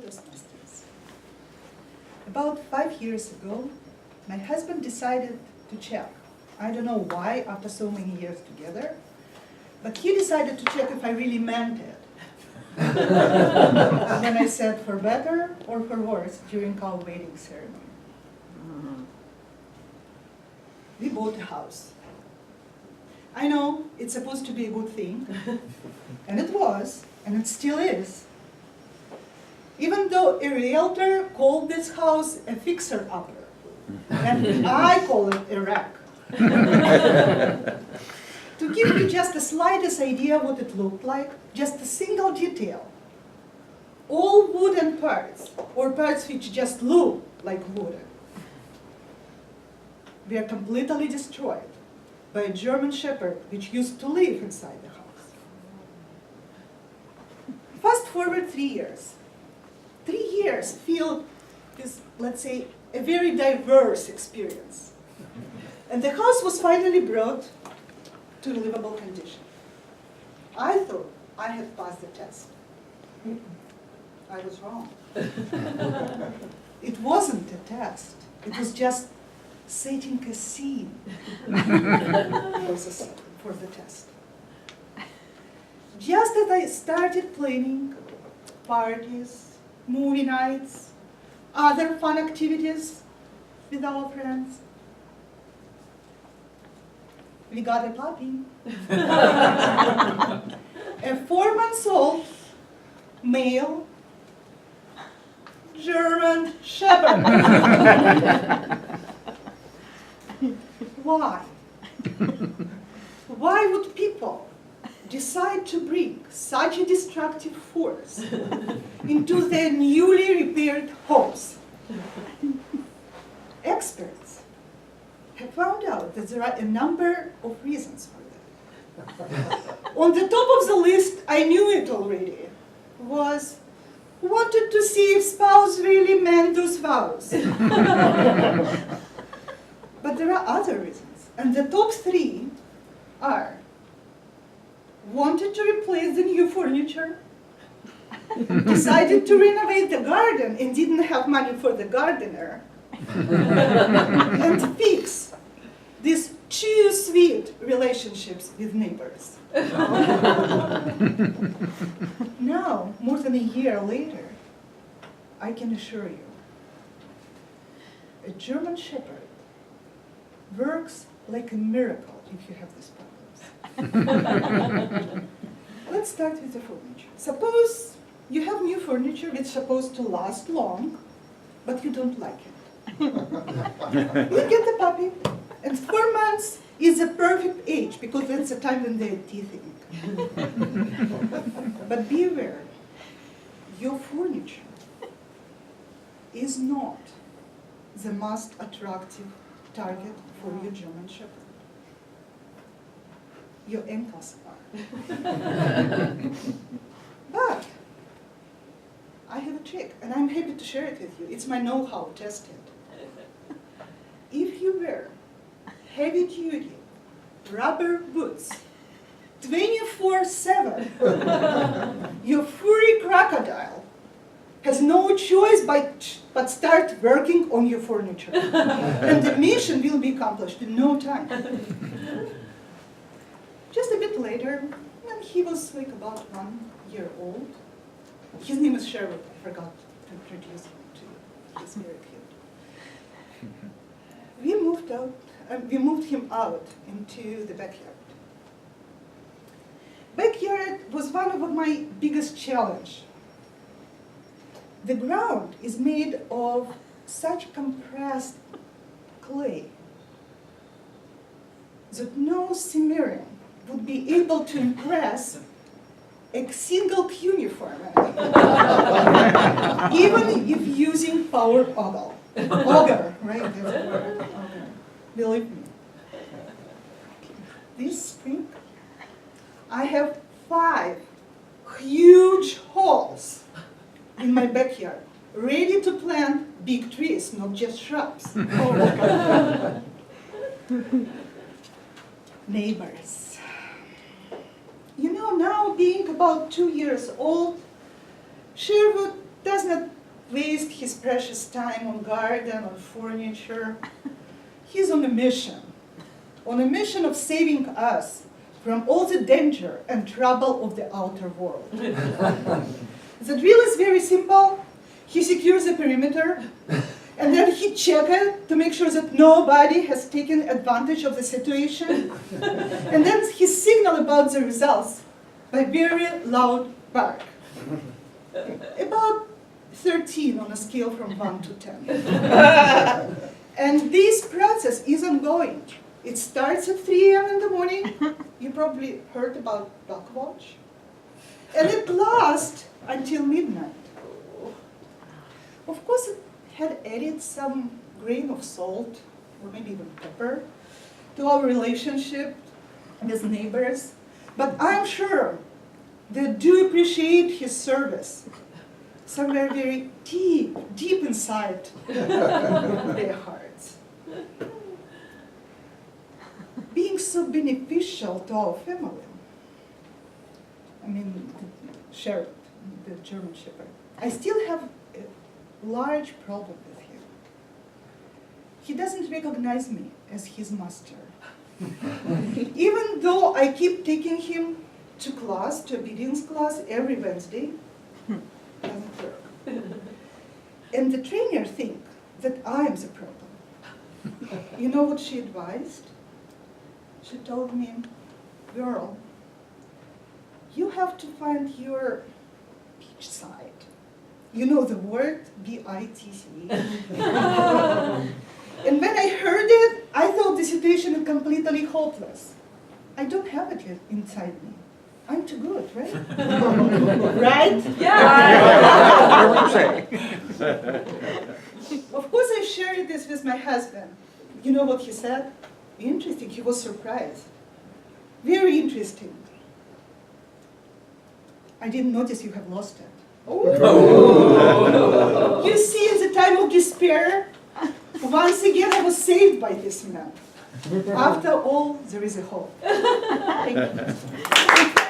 Toastmasters. About 5 years ago, my husband decided to check. I don't know why after so many years together, but he decided to check if I really meant it. Then I said, for better or for worse, during our wedding ceremony. We bought a house. I know it's supposed to be a good thing, and it was, and it still is. Even though a realtor called this house a fixer-upper, and I call it a wreck. To give you just the slightest idea what it looked like, just a single detail. All wooden parts, or parts which just look like wooden, were completely destroyed by a German shepherd which used to live inside the house. Fast forward 3 years. 3 years filled with, let's say, a very diverse experience. And the house was finally brought to a livable condition. I thought I had passed the test. I was wrong. It wasn't a test. It was just setting a scene for the test. Just as I started planning parties, movie nights, other fun activities with our friends, we got a puppy. A 4-month-old male German shepherd. Why? Why would people decide to bring such a destructive force into their newly repaired homes? Experts have found out that there are a number of reasons for that. On the top of the list, I knew it already, was wanted to see if spouse really meant those vows. But there are other reasons, and the top 3 are wanted to replace the new furniture, decided to renovate the garden and didn't have money for the gardener, and fix these too sweet relationships with neighbors. Now, more than a year later, I can assure you, a German shepherd works like a miracle if you have these problems. Let's start with the furniture. Suppose you have new furniture which is supposed to last long, but you don't like it. You get the puppy, and 4 months is a perfect age because that's the time when they're teething. But be aware, your furniture is not the most attractive target for your German shepherd. Your ankles are. But I have a trick, and I'm happy to share it with you. It's my know-how tested. If you wear heavy-duty rubber boots 24/7, your furry crocodile has no choice but start working on your furniture. And the mission will be accomplished in no time. Just a bit later, when he was like about 1 year old, his name is Sherwood, I forgot to introduce him to you. He's very cute. We moved him out into the backyard. Backyard was one of my biggest challenges. The ground is made of such compressed clay that no simmering would be able to impress a single cuneiform, even if using power auger. Auger, right? That's the word. Auger. Believe me. This spring, I have 5 huge holes in my backyard, ready to plant big trees, not just shrubs. Neighbors. You know, now being about 2 years old, Sherwood does not waste his precious time on garden, on furniture. He's on a mission of saving us from all the danger and trouble of the outer world. The drill is very simple. He secures the perimeter, and then he checks it to make sure that nobody has taken advantage of the situation. And then he signals about the results by very loud bark. About 13 on a scale from 1 to 10. And this process is ongoing. It starts at 3 a.m. in the morning. You probably heard about dog watch. And it lasts until midnight. Of course, it had added some grain of salt, or maybe even pepper, to our relationship with neighbors. But I'm sure they do appreciate his service. Somewhere very deep, deep inside their hearts. Being so beneficial to our family. I mean, Sherrod, the German Shepherd. I still have a large problem with him. He doesn't recognize me as his master. Even though I keep taking him to class, to obedience class, every Wednesday, doesn't work. And the trainer thinks that I am the problem. You know what she advised? She told me, girl, you have to find your beach side. You know the word, B-I-T-C. And when I heard it, I thought the situation is completely hopeless. I don't have it yet inside me. I'm too good, right? Right? Yeah. Of course, I shared this with my husband. You know what he said? Interesting. He was surprised. Very interesting. I didn't notice you have lost it. Oh. You see, in the time of despair, once again I was saved by this man. After all, there is a hope. Thank you.